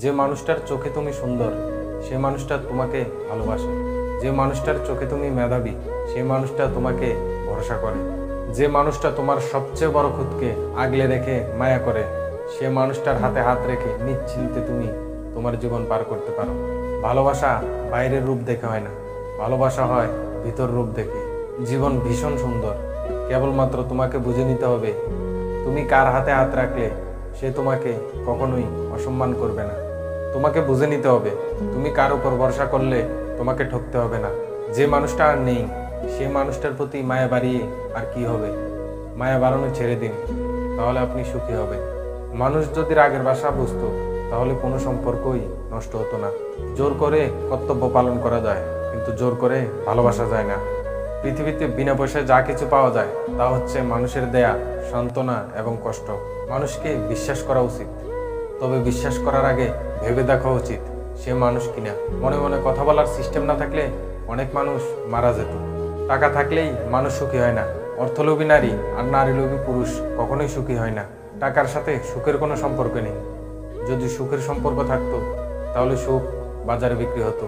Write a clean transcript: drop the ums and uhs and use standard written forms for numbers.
যে মানুষটার চোখে তুমি সুন্দর সে মানুষটা তোমাকে ভালোবাসে। যে মানুষটার চোখে তুমি মেধাবী সে মানুষটা তোমাকে ভরসা করে। যে মানুষটা তোমার সবচেয়ে বড় খুঁতকে আগলে রেখে মায়া করে সে মানুষটার হাতে হাত রেখে নিশ্চিন্তে তুমি তোমার জীবন পার করতে পারো। ভালোবাসা বাইরের রূপ দেখে হয় না, ভালোবাসা হয় ভিতর রূপ দেখে। জীবন ভীষণ সুন্দর, কেবলমাত্র তোমাকে বুঝে নিতে হবে তুমি কার হাতে হাত রাখলে সে তোমাকে কখনোই অসম্মান করবে না। তোমাকে বুঝে নিতে হবে তুমি কার উপর ভরসা করলে তোমাকে ঠকতে হবে না। যে মানুষটা আর নেই সে মানুষটার প্রতি মায়া বাড়িয়ে আর কি হবে? মায়া বাড়ানো ছেড়ে দিন, তাহলে আপনি সুখী হবেন। মানুষ যদি রাগের ভাষা বুঝতো তাহলে কোনো সম্পর্কই নষ্ট হতো না। জোর করে কর্তব্য পালন করা যায়, কিন্তু জোর করে ভালোবাসা যায় না। পৃথিবীতে বিনা পয়সায় যা কিছু পাওয়া যায় তা হচ্ছে মানুষের দেয়া সান্ত্বনা এবং কষ্ট। মানুষকে বিশ্বাস করা উচিত, তবে বিশ্বাস করার আগে ভেবে দেখা উচিত সে মানুষ কিনা। মনে মনে কথা বলার সিস্টেম না থাকলে অনেক মানুষ মারা যেত। টাকা থাকলেই মানুষ সুখী হয় না। অর্থলোভী নারী আর নারীলোভী পুরুষ কখনোই সুখী হয় না। টাকার সাথে সুখের কোনো সম্পর্ক নেই। যদি সুখের সম্পর্ক থাকতো তাহলে সুখ বাজারে বিক্রি হতো।